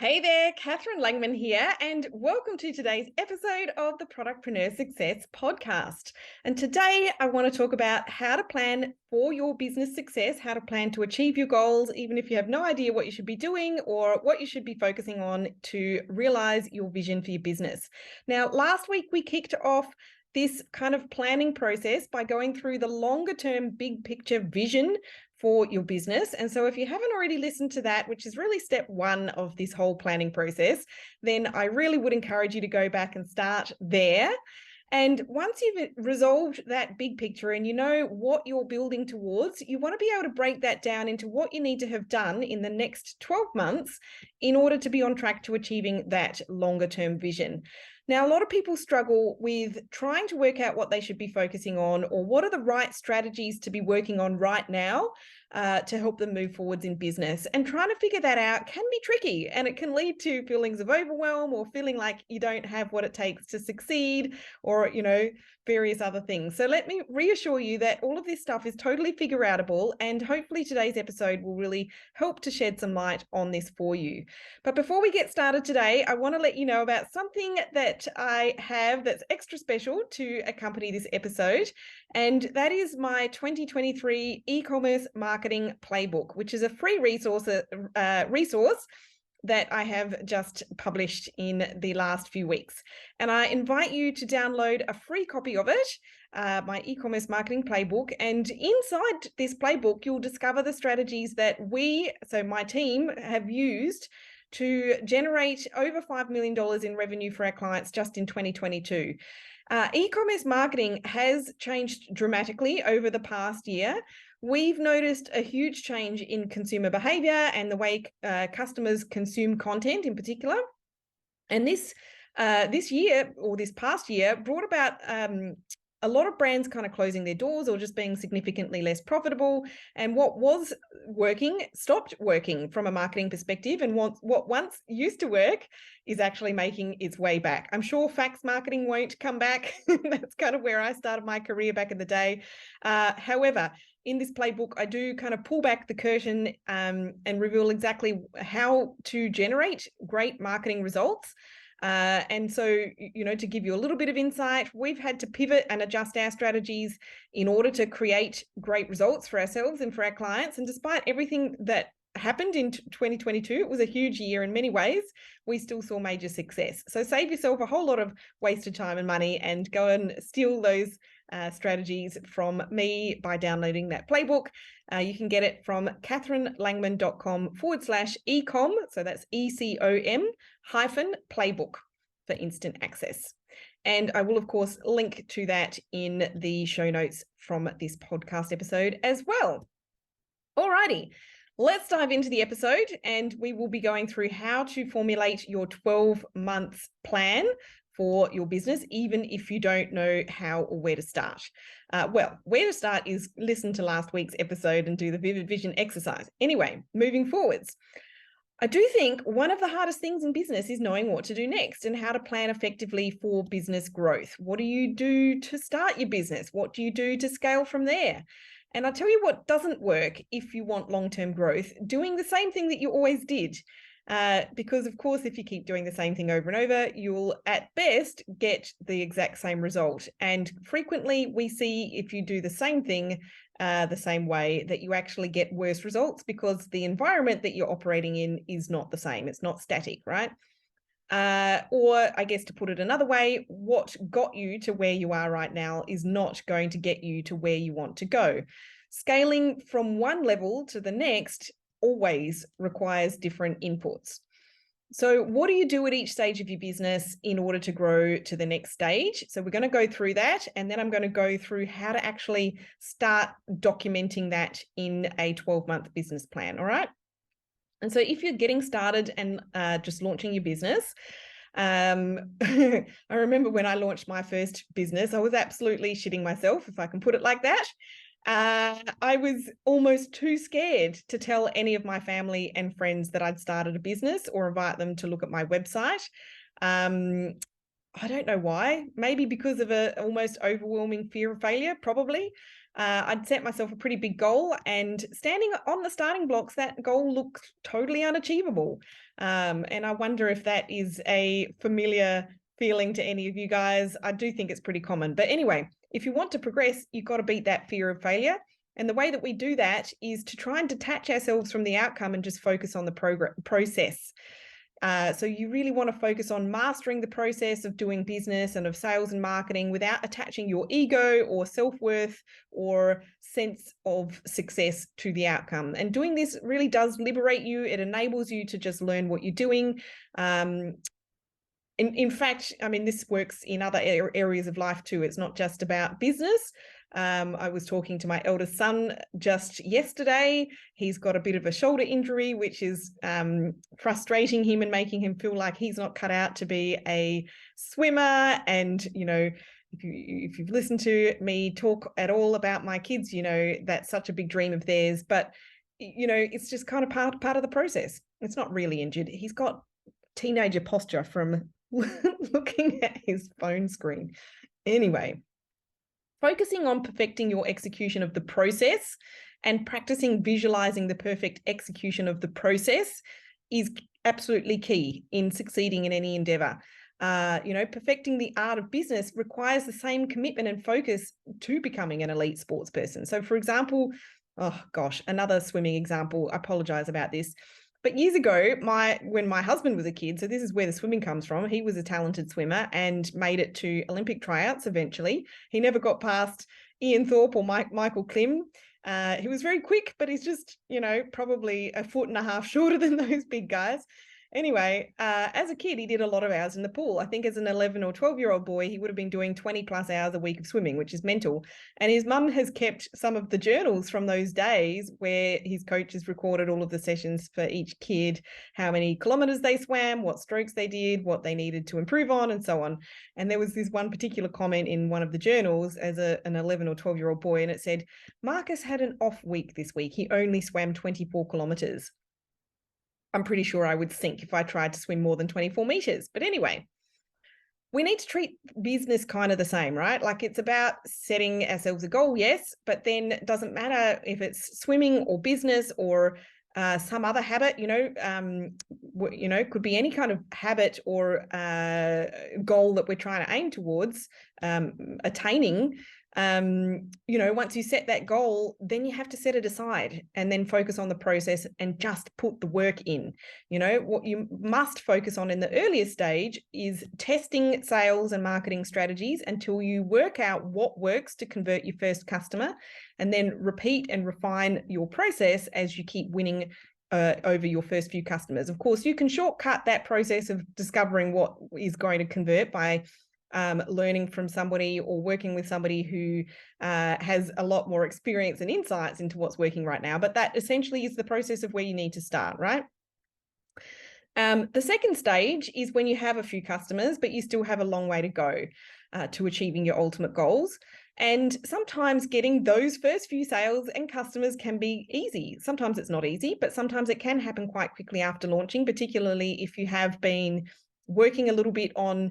Hey there, Catherine Langman here, and welcome to today's episode of the Productpreneur Success Podcast. And today I want to talk about how to plan for your business success, how to plan to achieve your goals, even if you have no idea what you should be doing or what you should be focusing on to realize your vision for your business. Now, last week we kicked off this kind of planning process by going through the longer term big picture vision for your business. And so if you haven't already listened to that, which is really step one of this whole planning process, then I really would encourage you to go back and start there. And once you've resolved that big picture and you know what you're building towards, you want to be able to break that down into what you need to have done in the next 12 months in order to be on track to achieving that longer term vision. Now, a lot of people struggle with trying to work out what they should be focusing on or what are the right strategies to be working on right now to help them move forwards in business. And trying to figure that out can be tricky, and it can lead to feelings of overwhelm or feeling like you don't have what it takes to succeed or, various other things. So let me reassure you that all of this stuff is totally figure outable, and hopefully today's episode will really help to shed some light on this for you. But before we get started today, I want to let you know about something that I have that's extra special to accompany this episode, and that is my 2023 e-commerce marketing playbook, which is a free resource that I have just published in the last few weeks. And I invite you to download a free copy of it, my e-commerce marketing playbook. And inside this playbook, you'll discover the strategies that my team, have used to generate over $5 million in revenue for our clients just in 2022. E-commerce marketing has changed dramatically over the past year. We've noticed a huge change in consumer behavior and the way customers consume content in particular. And this past year brought about a lot of brands kind of closing their doors or just being significantly less profitable. And what was working stopped working from a marketing perspective. And what once used to work is actually making its way back. I'm sure fax marketing won't come back. That's kind of where I started my career back in the day. However, in this playbook, I do kind of pull back the curtain and reveal exactly how to generate great marketing results. And so, to give you a little bit of insight, we've had to pivot and adjust our strategies in order to create great results for ourselves and for our clients. And despite everything that happened in 2022, it was a huge year in many ways, we still saw major success. So save yourself a whole lot of wasted time and money and go and steal those strategies from me by downloading that playbook. You can get it from catherinelangman.com/ecom. So that's ECOM-playbook for instant access. And I will, of course, link to that in the show notes from this podcast episode as well. Alrighty, let's dive into the episode, and we will be going through how to formulate your 12-month plan for your business, even if you don't know how or where to start. Where to start is listen to last week's episode and do the vivid vision exercise. Anyway, moving forwards, I do think one of the hardest things in business is knowing what to do next and how to plan effectively for business growth. What do you do to start your business? What do you do to scale from there? And I'll tell you what doesn't work if you want long-term growth: doing the same thing that you always did. Because, of course, if you keep doing the same thing over and over, you'll at best get the exact same result. And frequently we see if you do the same thing the same way, that you actually get worse results because the environment that you're operating in is not the same. It's not static, right? Or I guess to put it another way, what got you to where you are right now is not going to get you to where you want to go. Scaling from one level to the next always requires different inputs. So what do you do at each stage of your business in order to grow to the next stage? So we're going to go through that, and then I'm going to go through how to actually start documenting that in a 12-month business plan. All right. And so if you're getting started and just launching your business, I remember when I launched my first business, I was absolutely shitting myself, if I can put it like that. I was almost too scared to tell any of my family and friends that I'd started a business or invite them to look at my website. I don't know why. Maybe because of a almost overwhelming fear of failure, probably. I'd set myself a pretty big goal, and standing on the starting blocks, that goal looked totally unachievable. And I wonder if that is a familiar feeling to any of you guys. I do think it's pretty common. But anyway, if you want to progress, you've got to beat that fear of failure. And the way that we do that is to try and detach ourselves from the outcome and just focus on the process. So you really want to focus on mastering the process of doing business and of sales and marketing without attaching your ego or self-worth or sense of success to the outcome. And doing this really does liberate you. It enables you to just learn what you're doing. In fact, I mean, this works in other areas of life too. It's not just about business. I was talking to my eldest son just yesterday. He's got a bit of a shoulder injury, which is frustrating him and making him feel like he's not cut out to be a swimmer. And, you know, if you've listened to me talk at all about my kids, you know, that's such a big dream of theirs. But, you know, it's just kind of part of the process. It's not really injured. He's got teenager posture from looking at his phone screen. Anyway, focusing on perfecting your execution of the process and practicing visualizing the perfect execution of the process is absolutely key in succeeding in any endeavor. You know, perfecting the art of business requires the same commitment and focus to becoming an elite sports person. So, for example, oh gosh, another swimming example. I apologize about this. But years ago, when my husband was a kid, so this is where the swimming comes from, he was a talented swimmer and made it to Olympic tryouts eventually. He never got past Ian Thorpe or Michael Klim. He was very quick, but he's just, you know, probably a foot and a half shorter than those big guys. Anyway, as a kid, he did a lot of hours in the pool. I think as an 11 or 12-year-old boy, he would have been doing 20 plus hours a week of swimming, which is mental. And his mum has kept some of the journals from those days where his coaches recorded all of the sessions for each kid, how many kilometers they swam, what strokes they did, what they needed to improve on, and so on. And there was this one particular comment in one of the journals as an 11 or 12-year-old boy, and it said, Marcus had an off week this week. He only swam 24 kilometers. I'm pretty sure I would sink if I tried to swim more than 24 meters. But anyway, we need to treat business kind of the same, right? Like it's about setting ourselves a goal, yes, but then it doesn't matter if it's swimming or business or some other habit, could be any kind of habit or goal that we're trying to aim towards attaining. Once you set that goal, then you have to set it aside and then focus on the process and just put the work in. You know, what you must focus on in the earliest stage is testing sales and marketing strategies until you work out what works to convert your first customer, and then repeat and refine your process as you keep winning over your first few customers. Of course, you can shortcut that process of discovering what is going to convert by learning from somebody or working with somebody who has a lot more experience and insights into what's working right now. But that essentially is the process of where you need to start, right? The second stage is when you have a few customers, but you still have a long way to go to achieving your ultimate goals. And sometimes getting those first few sales and customers can be easy. Sometimes it's not easy, but sometimes it can happen quite quickly after launching, particularly if you have been working a little bit on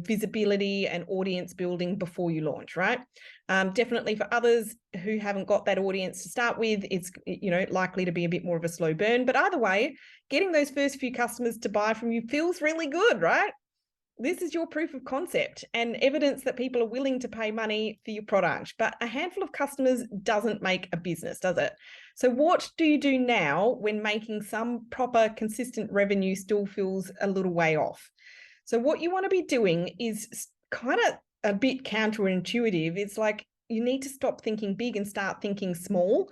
visibility and audience building before you launch, right? Definitely for others who haven't got that audience to start with, it's, likely to be a bit more of a slow burn. But either way, getting those first few customers to buy from you feels really good, right? This is your proof of concept and evidence that people are willing to pay money for your product. But a handful of customers doesn't make a business, does it? So what do you do now when making some proper, consistent revenue still feels a little way off? So what you want to be doing is kind of a bit counterintuitive. It's like you need to stop thinking big and start thinking small.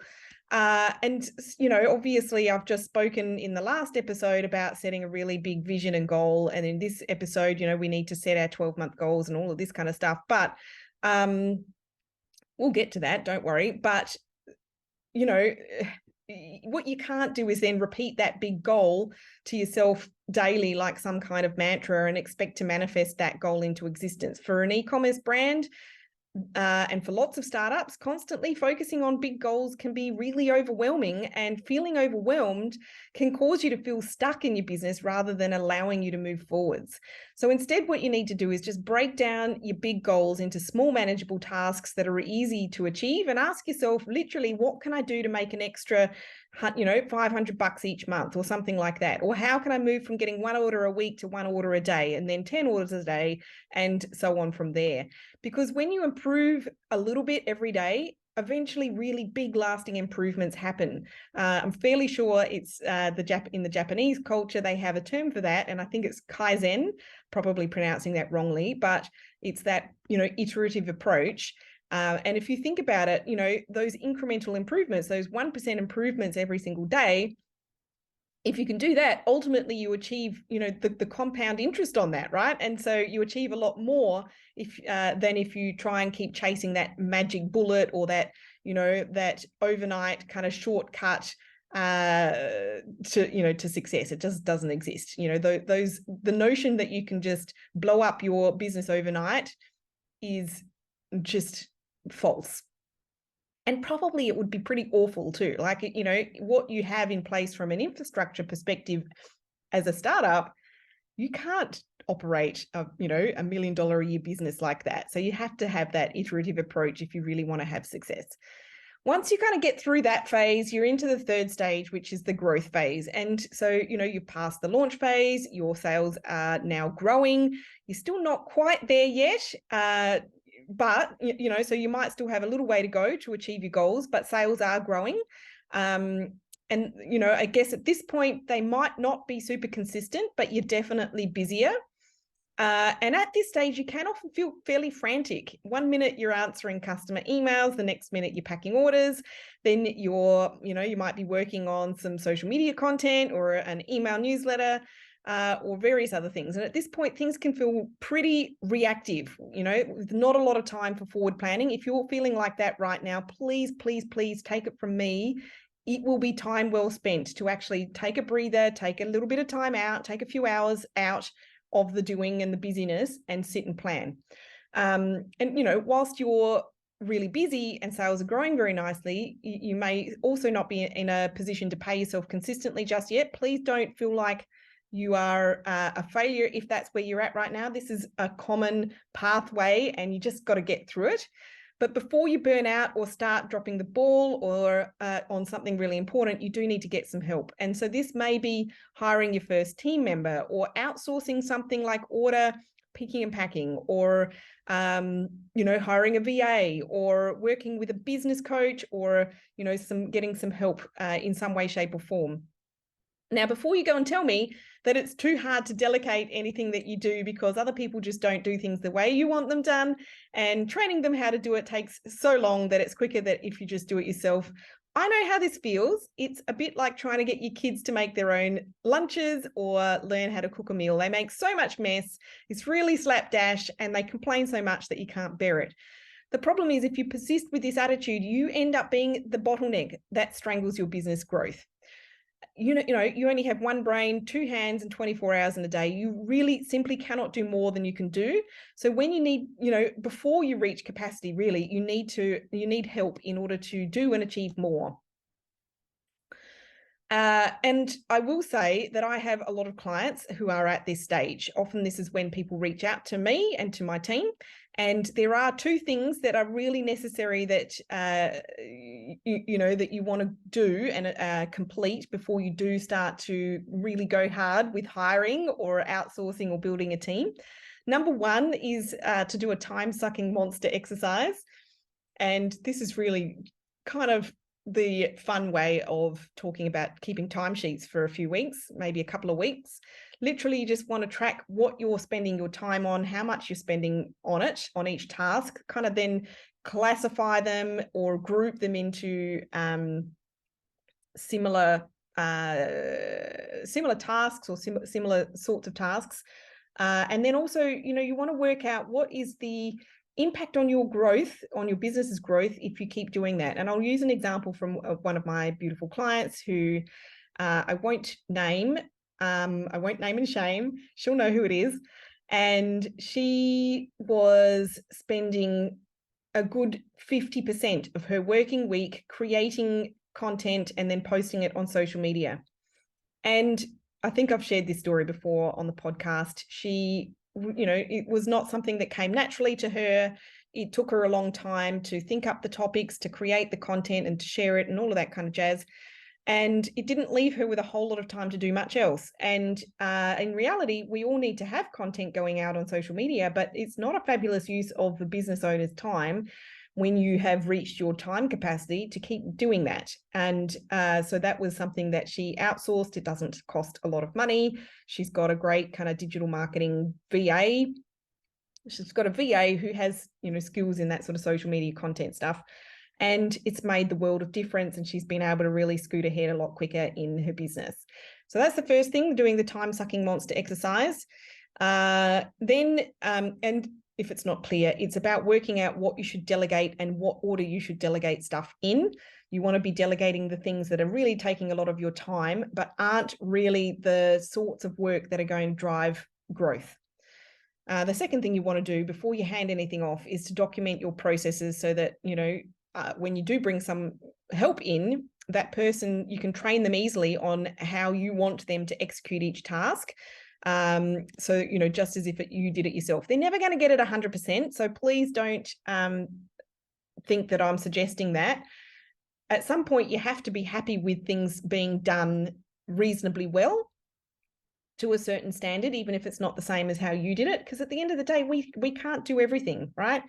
Obviously I've just spoken in the last episode about setting a really big vision and goal. And in this episode, we need to set our 12-month goals and all of this kind of stuff. But we'll get to that, don't worry. But, what you can't do is then repeat that big goal to yourself daily like some kind of mantra and expect to manifest that goal into existence. For an e-commerce brand, And for lots of startups, constantly focusing on big goals can be really overwhelming, and feeling overwhelmed can cause you to feel stuck in your business rather than allowing you to move forwards. So instead, what you need to do is just break down your big goals into small, manageable tasks that are easy to achieve, and ask yourself, literally, what can I do to make an extra, $500 each month or something like that? Or how can I move from getting 1 order a week to 1 order a day, and then 10 orders a day, and so on from there? Because when you improve a little bit every day, eventually really big lasting improvements happen. I'm fairly sure it's in the Japanese culture, they have a term for that, and I think it's Kaizen, probably pronouncing that wrongly, but it's that, iterative approach. And if you think about it, those incremental improvements, those 1% improvements every single day, if you can do that, ultimately you achieve, the compound interest on that, right? And so you achieve a lot more than if you try and keep chasing that magic bullet, or that overnight kind of shortcut to success. It just doesn't exist. The notion that you can just blow up your business overnight is just false. And probably it would be pretty awful too. Like, what you have in place from an infrastructure perspective as a startup, you can't operate $1 million a year business like that. So you have to have that iterative approach if you really want to have success. Once you kind of get through that phase, you're into the third stage, which is the growth phase. And so, you've passed the launch phase, your sales are now growing. You're still not quite there yet. But, so you might still have a little way to go to achieve your goals, but sales are growing. And, I guess at this point, they might not be super consistent, but you're definitely busier. And at this stage, you can often feel fairly frantic. 1 minute you're answering customer emails, the next minute you're packing orders, then you might be working on some social media content or an email newsletter, or various other things. And at this point, things can feel pretty reactive, with not a lot of time for forward planning. If you're feeling like that right now, please, please, please take it from me. It will be time well spent to actually take a breather, take a little bit of time out, take a few hours out of the doing and the busyness, and sit and plan. And, whilst you're really busy and sales are growing very nicely, you may also not be in a position to pay yourself consistently just yet. Please don't feel like you are a failure if that's where you're at right now. This is a common pathway and you just got to get through it. But before you burn out or start dropping the ball or on something really important, you do need to get some help. And so this may be hiring your first team member, or outsourcing something like order picking and packing, or hiring a VA, or working with a business coach, or getting some help in some way, shape, or form. Now, before you go and tell me that it's too hard to delegate anything that you do because other people just don't do things the way you want them done, and training them how to do it takes so long that it's quicker that if you just do it yourself. I know how this feels. It's a bit like trying to get your kids to make their own lunches or learn how to cook a meal. They make so much mess. It's really slapdash, and they complain so much that you can't bear it. The problem is, if you persist with this attitude, you end up being the bottleneck that strangles your business growth. You only have one brain, 2 hands, and 24 hours in a day. You really simply cannot do more than you can do. So when you need, before you reach capacity, really, you need help in order to do and achieve more. And I will say that I have a lot of clients who are at this stage. Often this is when people reach out to me and to my team. And there are 2 things that are really necessary that, that you want to do and complete before you do start to really go hard with hiring or outsourcing or building a team. Number 1 is to do a time-sucking monster exercise. And this is really kind of the fun way of talking about keeping timesheets for a few weeks, maybe a couple of weeks. Literally, you just want to track what you're spending your time on, how much you're spending on it, on each task, kind of then classify them or group them into similar tasks or similar sorts of tasks. And then also, you want to work out what is the impact on your growth, on your business's growth, if you keep doing that. And I'll use an example from one of my beautiful clients who I won't name and shame. She'll know who it is. And she was spending a good 50% of her working week creating content and then posting it on social media. And I think I've shared this story before on the podcast. She, it was not something that came naturally to her. It took her a long time to think up the topics, to create the content and to share it and all of that kind of jazz. And it didn't leave her with a whole lot of time to do much else. And in reality, we all need to have content going out on social media, but it's not a fabulous use of the business owner's time when you have reached your time capacity to keep doing that. And so that was something that she outsourced. It doesn't cost a lot of money. She's got a great kind of digital marketing VA. She's got a VA who has, skills in that sort of social media content stuff. And it's made the world of difference, and she's been able to really scoot ahead a lot quicker in her business. So that's the first thing, doing the time-sucking monster exercise. Then, and if it's not clear, it's about working out what you should delegate and what order you should delegate stuff in. You want to be delegating the things that are really taking a lot of your time, but aren't really the sorts of work that are going to drive growth. The second thing you want to do before you hand anything off is to document your processes so that, when you do bring some help in, that person, you can train them easily on how you want them to execute each task. So, just as if you did it yourself. They're never going to get it 100%. So please don't think that I'm suggesting that. At some point, you have to be happy with things being done reasonably well to a certain standard, even if it's not the same as how you did it. Because at the end of the day, we can't do everything, right?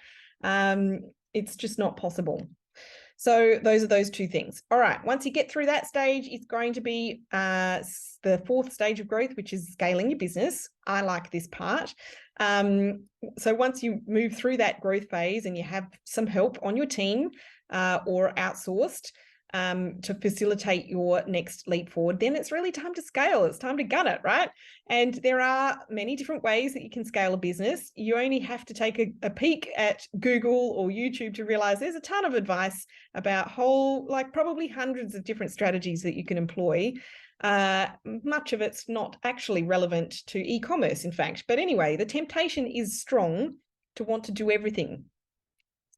It's just not possible. So those are those two things. All right, once you get through that stage, it's going to be the fourth stage of growth, which is scaling your business. I like this part. So once you move through that growth phase and you have some help on your team or outsourced to facilitate your next leap forward, then it's really time to scale. It's time to gun it, right? And there are many different ways that you can scale a business. You only have to take a peek at Google or YouTube to realize there's a ton of advice about probably hundreds of different strategies that you can employ. Much of it's not actually relevant to e-commerce, in fact. But anyway, the temptation is strong to want to do everything.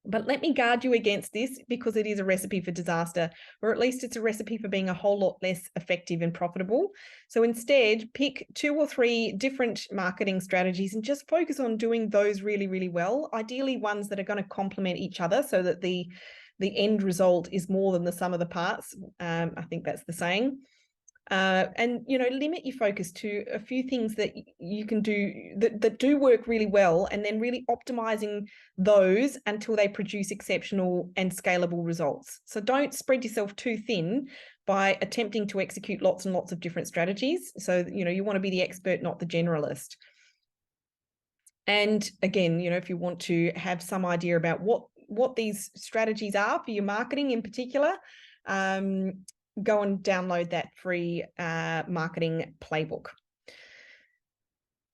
But let me guard you against this, because it is a recipe for disaster, or at least it's a recipe for being a whole lot less effective and profitable. So instead, pick 2 or 3 different marketing strategies and just focus on doing those really, really well. Ideally, ones that are going to complement each other so that the end result is more than the sum of the parts. I think that's the saying. And limit your focus to a few things that you can do that do work really well, and then really optimizing those until they produce exceptional and scalable results. So don't spread yourself too thin by attempting to execute lots and lots of different strategies. So you want to be the expert, not the generalist. And again, if you want to have some idea about what these strategies are for your marketing in particular, go and download that free marketing playbook.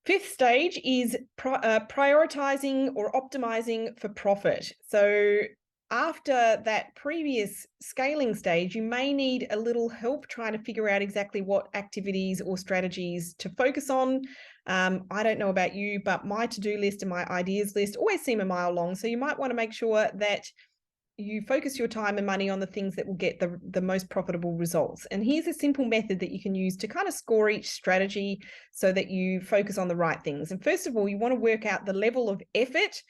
Fifth stage is prioritizing or optimizing for profit. So after that previous scaling stage, you may need a little help trying to figure out exactly what activities or strategies to focus on. I don't know about you, but my to-do list and my ideas list always seem a mile long. So you might want to make sure that you focus your time and money on the things that will get the most profitable results. And here's a simple method that you can use to kind of score each strategy so that you focus on the right things. And first of all, you want to work out the level of effort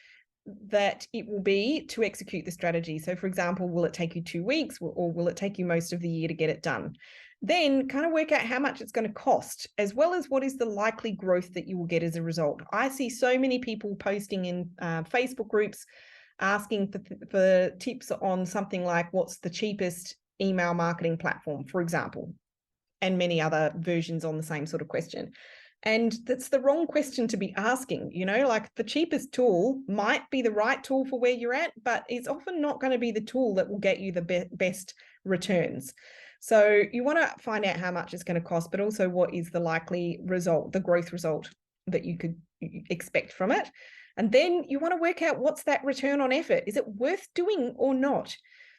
that it will be to execute the strategy. So for example, will it take you 2 weeks, or will it take you most of the year to get it done? Then kind of work out how much it's going to cost, as well as what is the likely growth that you will get as a result. I see so many people posting in Facebook groups asking for tips on something like what's the cheapest email marketing platform, for example, and many other versions on the same sort of question. And that's the wrong question to be asking. Like the cheapest tool might be the right tool for where you're at, but it's often not going to be the tool that will get you the best returns. So you want to find out how much it's going to cost, but also what is the likely result, the growth result that you could expect from it. And then you want to work out what's that return on effort. Is it worth doing or not?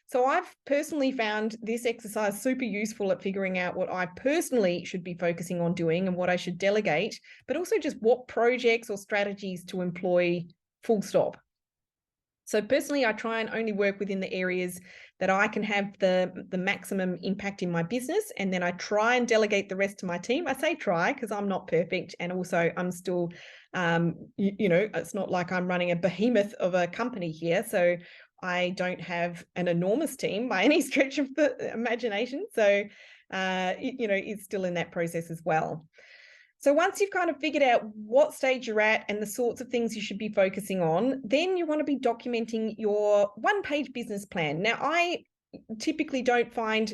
So I've personally found this exercise super useful at figuring out what I personally should be focusing on doing and what I should delegate, but also just what projects or strategies to employ, full stop. So personally, I try and only work within the areas that I can have the maximum impact in my business. And then I try and delegate the rest to my team. I say try because I'm not perfect. And also I'm still, it's not like I'm running a behemoth of a company here. So I don't have an enormous team by any stretch of the imagination. So, it's still in that process as well. So once you've kind of figured out what stage you're at and the sorts of things you should be focusing on, then you want to be documenting your one-page business plan. Now, I typically don't find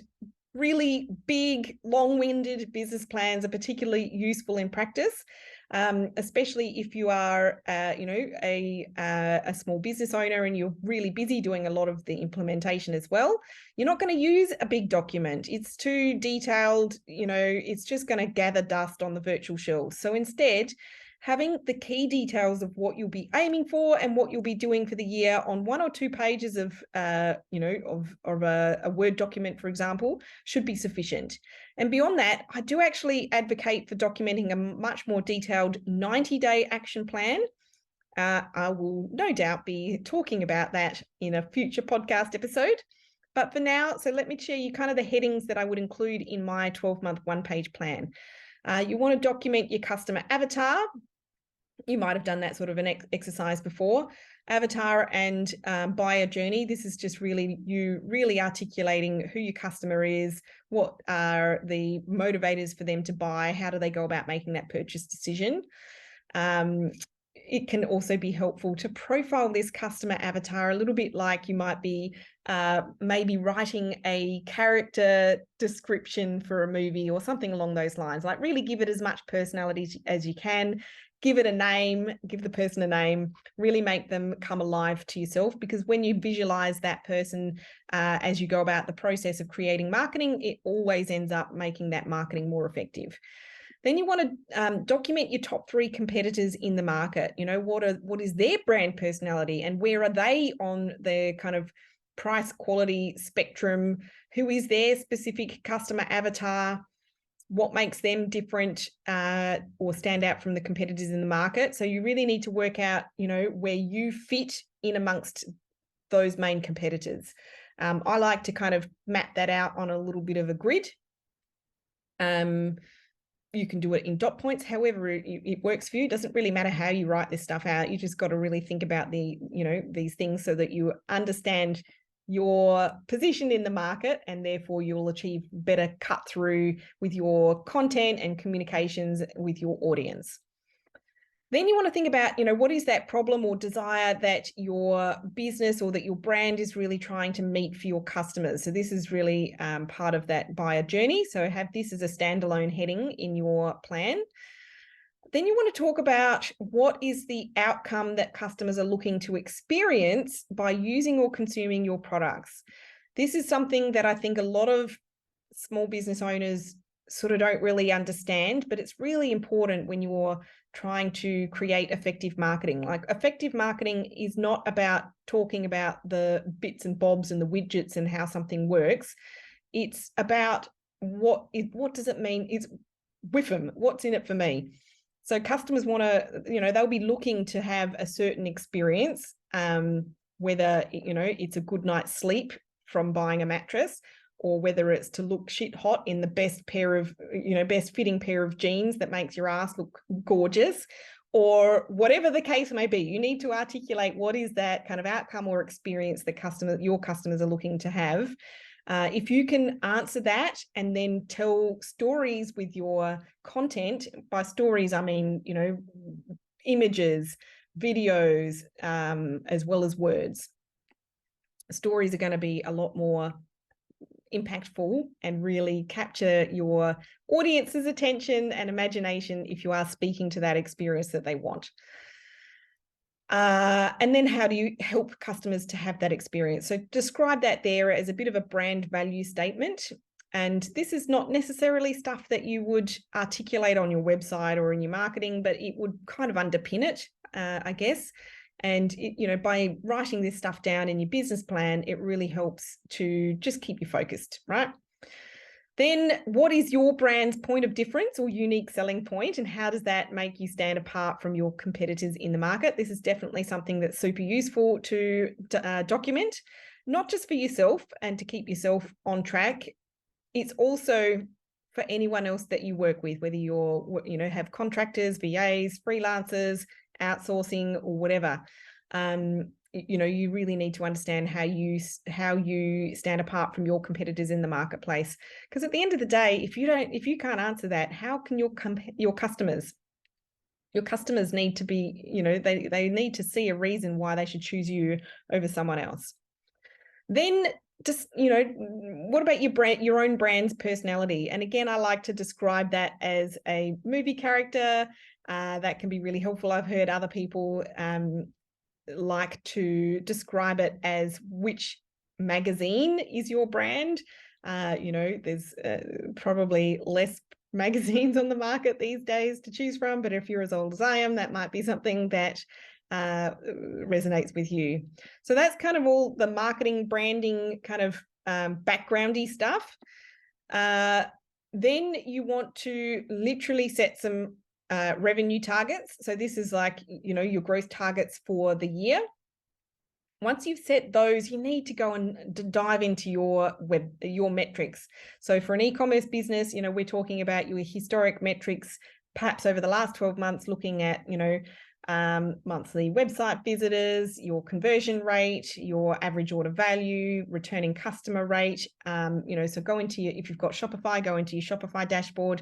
really big, long-winded business plans are particularly useful in practice, especially if you are, a small business owner and you're really busy doing a lot of the implementation as well. You're not going to use a big document. It's too detailed, it's just going to gather dust on the virtual shelves. So instead, having the key details of what you'll be aiming for and what you'll be doing for the year on 1 or 2 pages of a Word document, for example, should be sufficient. And beyond that, I do actually advocate for documenting a much more detailed 90-day action plan. I will no doubt be talking about that in a future podcast episode. But for now, so let me share you kind of the headings that I would include in my 12-month one-page plan. You want to document your customer avatar. You might have done that sort of an exercise before. Avatar and buyer journey. This is just really you really articulating who your customer is, what are the motivators for them to buy, how do they go about making that purchase decision. It can also be helpful to profile this customer avatar a little bit like you might be maybe writing a character description for a movie or something along those lines. Like really give it as much personality as you can. Give it a name, give the person a name, really make them come alive to yourself, because when you visualize that person as you go about the process of creating marketing, it always ends up making that marketing more effective. Then you want to document your top 3 competitors in the market. What is their brand personality and where are they on the kind of price quality spectrum? Who is their specific customer avatar? What makes them different or stand out from the competitors in the market? So you really need to work out, where you fit in amongst those main competitors. I like to kind of map that out on a little bit of a grid. You can do it in dot points, however it works for you. It doesn't really matter how you write this stuff out. You just got to really think about these things so that you understand your position in the market, and therefore you'll achieve better cut through with your content and communications with your audience. Then you want to think about, what is that problem or desire that your business or that your brand is really trying to meet for your customers. So this is really part of that buyer journey. So have this as a standalone heading in your plan. Then you want to talk about what is the outcome that customers are looking to experience by using or consuming your products. This is something that I think a lot of small business owners sort of don't really understand, but it's really important when you're trying to create effective marketing. Like, effective marketing is not about talking about the bits and bobs and the widgets and how something works. It's about what does it mean? It's WIFM, what's in it for me? So customers want to, they'll be looking to have a certain experience, whether, it's a good night's sleep from buying a mattress, or whether it's to look shit hot in the best fitting pair of jeans that makes your ass look gorgeous, or whatever the case may be. You need to articulate what is that kind of outcome or experience that your customers are looking to have. If you can answer that and then tell stories with your content, by stories, I mean, images, videos, as well as words. Stories are going to be a lot more impactful and really capture your audience's attention and imagination if you are speaking to that experience that they want. And then how do you help customers to have that experience? So describe that there as a bit of a brand value statement. And this is not necessarily stuff that you would articulate on your website or in your marketing, but it would kind of underpin it, I guess. And, by writing this stuff down in your business plan, it really helps to just keep you focused, right? Then what is your brand's point of difference or unique selling point, and how does that make you stand apart from your competitors in the market? This is definitely something that's super useful to document, not just for yourself and to keep yourself on track. It's also for anyone else that you work with, whether you're, have contractors, VAs, freelancers, outsourcing, or whatever. You really need to understand how you stand apart from your competitors in the marketplace. Because at the end of the day, if you can't answer that, how can your customers need to be, they need to see a reason why they should choose you over someone else. Then just, what about your own brand's personality? And again, I like to describe that as a movie character. That can be really helpful. I've heard other people like to describe it as which magazine is your brand. There's probably less magazines on the market these days to choose from, but if you're as old as I am, that might be something that resonates with you. So that's kind of all the marketing, branding kind of backgroundy stuff. Then you want to literally set some revenue targets. So this is like, your growth targets for the year. Once you've set those, you need to go and dive into your metrics. So for an e-commerce business, we're talking about your historic metrics, perhaps over the last 12 months, looking at, monthly website visitors, your conversion rate, your average order value, returning customer rate. So go into if you've got Shopify, go into your Shopify dashboard.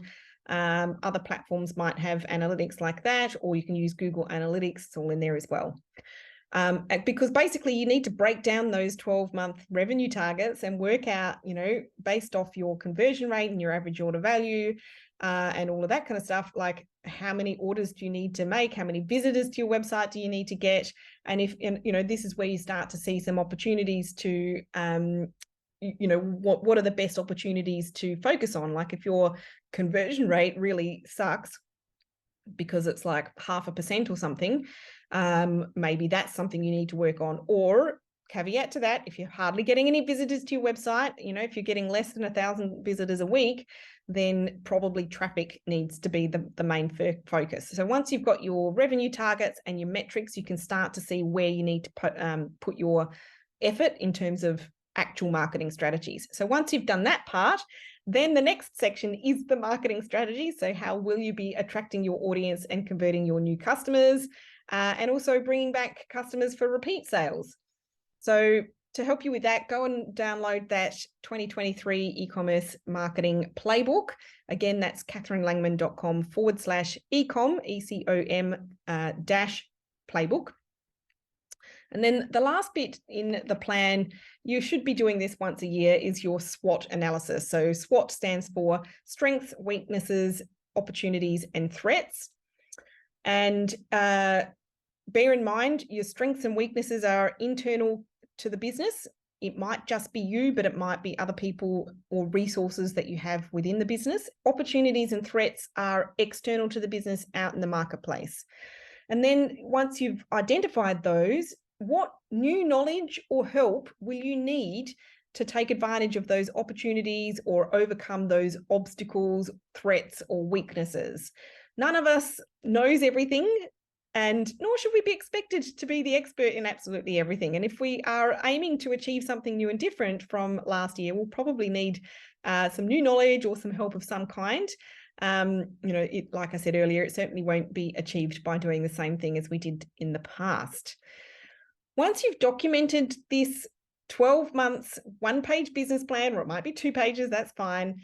Other platforms might have analytics like that, or you can use Google Analytics. It's all in there as well. Because basically you need to break down those 12-month revenue targets and work out, based off your conversion rate and your average order value and all of that kind of stuff, like how many orders do you need to make? How many visitors to your website do you need to get? And this is where you start to see some opportunities to, what are the best opportunities to focus on? Like if your conversion rate really sucks because it's like 0.5% or something, maybe that's something you need to work on. Or caveat to that, if you're hardly getting any visitors to your website, if you're getting less than 1,000 visitors a week, then probably traffic needs to be the main focus. So once you've got your revenue targets and your metrics, you can start to see where you need to put your effort in terms of actual marketing strategies. So once you've done that part, then the next section is the marketing strategy. So how will you be attracting your audience and converting your new customers, and also bringing back customers for repeat sales? So to help you with that, go and download that 2023 e-commerce marketing playbook. Again, that's katherinelangman.com/ecom, ECOM dash playbook. And then the last bit in the plan, you should be doing this once a year, is your SWOT analysis. So SWOT stands for strengths, weaknesses, opportunities, and threats. And bear in mind, your strengths and weaknesses are internal to the business. It might just be you, but it might be other people or resources that you have within the business. Opportunities and threats are external to the business, out in the marketplace. And then once you've identified those, what new knowledge or help will you need to take advantage of those opportunities or overcome those obstacles, threats, or weaknesses? None of us knows everything, and nor should we be expected to be the expert in absolutely everything. And if we are aiming to achieve something new and different from last year, we'll probably need some new knowledge or some help of some kind. Like I said earlier, it certainly won't be achieved by doing the same thing as we did in the past. Once you've documented this 12 months, one-page business plan, or it might be 2 pages, that's fine.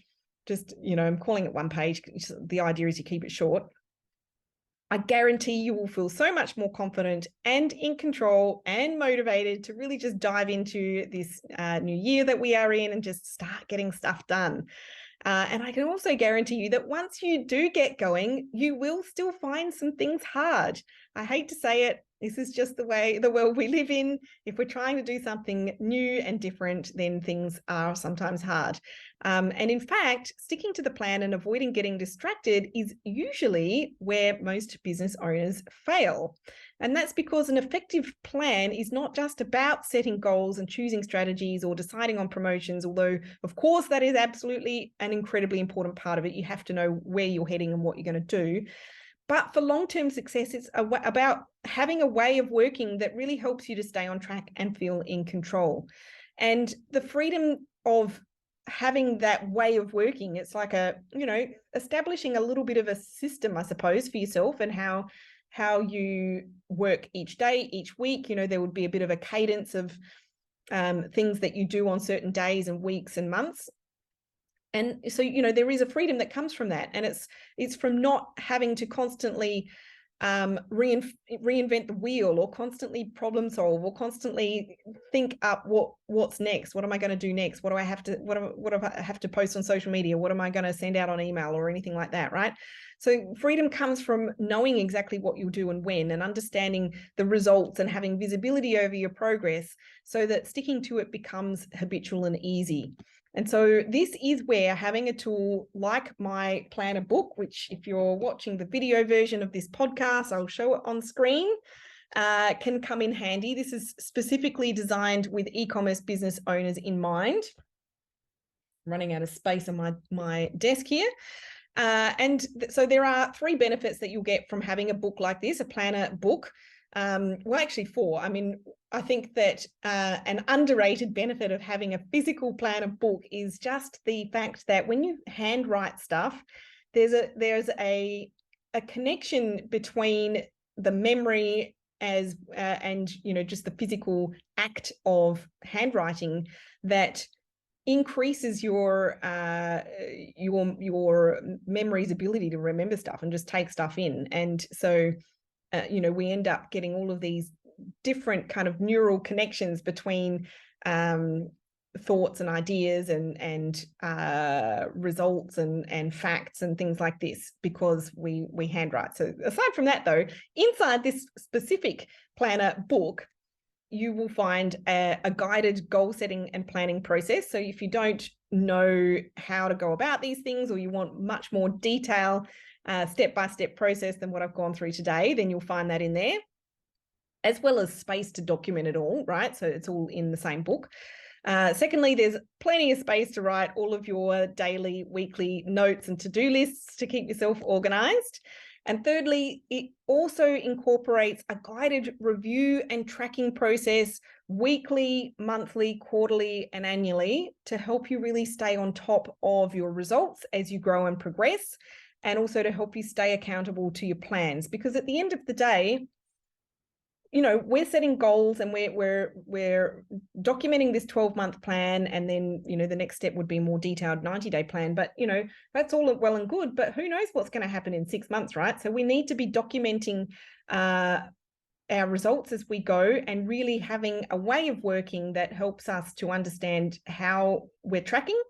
Just, I'm calling it 1 page. The idea is you keep it short. I guarantee you will feel so much more confident and in control and motivated to really just dive into this new year that we are in and just start getting stuff done. And I can also guarantee you that once you do get going, you will still find some things hard. I hate to say it, This is just the world we live in. If we're trying to do something new and different, then things are sometimes hard. And in fact, sticking to the plan and avoiding getting distracted is usually where most business owners fail. And that's because an effective plan is not just about setting goals and choosing strategies or deciding on promotions, although, of course, that is absolutely an incredibly important part of it. You have to know where you're heading and what you're going to do. But for long-term success, it's about having a way of working that really helps you to stay on track and feel in control. And the freedom of having that way of working, it's like establishing a little bit of a system, I suppose, for yourself and how you work each day, each week. There would be a bit of a cadence of things that you do on certain days and weeks and months. And so, there is a freedom that comes from that. And it's from not having to constantly reinvent the wheel or constantly problem solve or constantly think up what's next. What am I going to do next? What do I have to post on social media? What am I going to send out on email or anything like that, right? So freedom comes from knowing exactly what you'll do and when, and understanding the results and having visibility over your progress so that sticking to it becomes habitual and easy. And so this is where having a tool like my planner book, which if you're watching the video version of this podcast, I'll show it on screen, can come in handy. This is specifically designed with e-commerce business owners in mind. I'm running out of space on my desk here. So there are 3 benefits that you'll get from having a book like this, a planner book. Well, actually 4. I mean, I think that an underrated benefit of having a physical planner book is just the fact that when you handwrite stuff, there's a connection between the memory and just the physical act of handwriting that increases your memory's ability to remember stuff and just take stuff in. And so we end up getting all of these different kind of neural connections between thoughts and ideas and results and facts and things like this because we handwrite. So aside from that, though, inside this specific planner book, you will find a guided goal setting and planning process. So if you don't know how to go about these things, or you want much more detail, step-by-step process than what I've gone through today, then you'll find that in there, as well as space to document it all, right? So it's all in the same book. Secondly, there's plenty of space to write all of your daily, weekly notes and to-do lists to keep yourself organized. And thirdly, it also incorporates a guided review and tracking process weekly, monthly, quarterly, and annually to help you really stay on top of your results as you grow and progress, and also to help you stay accountable to your plans. Because at the end of the day, we're setting goals and we're documenting this 12-month plan, and then the next step would be a more detailed 90-day plan. But that's all well and good, but who knows what's going to happen in 6 months, right? So we need to be documenting our results as we go, and really having a way of working that helps us to understand how we're tracking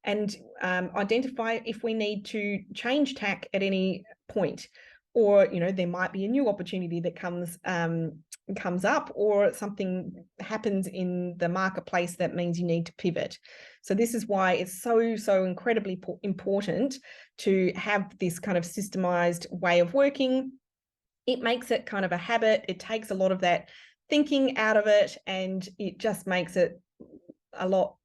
and identify if we need to change tack at any point. Or there might be a new opportunity that comes up, or something happens in the marketplace that means you need to pivot. So this is why it's so incredibly important to have this kind of systemized way of working. It makes it kind of a habit. It takes a lot of that thinking out of it, and it just makes it a lot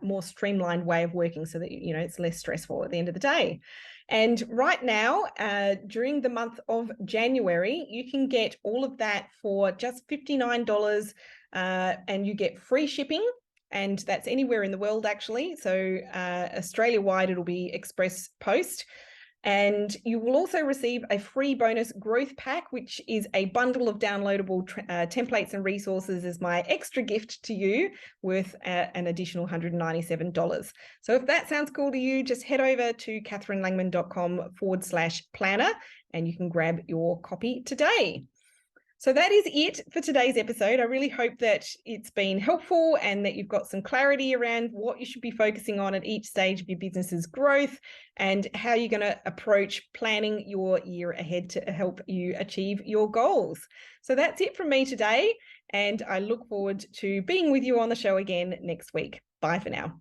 more streamlined way of working, so that it's less stressful at the end of the day. And right now, during the month of January, you can get all of that for just $59, and you get free shipping, and that's anywhere in the world, actually. So Australia-wide, it'll be express post. And you will also receive a free bonus growth pack, which is a bundle of downloadable templates and resources as my extra gift to you, worth an additional $197. So if that sounds cool to you, just head over to katherinelangman.com/planner and you can grab your copy today. So that is it for today's episode. I really hope that it's been helpful and that you've got some clarity around what you should be focusing on at each stage of your business's growth and how you're going to approach planning your year ahead to help you achieve your goals. So that's it from me today, and I look forward to being with you on the show again next week. Bye for now.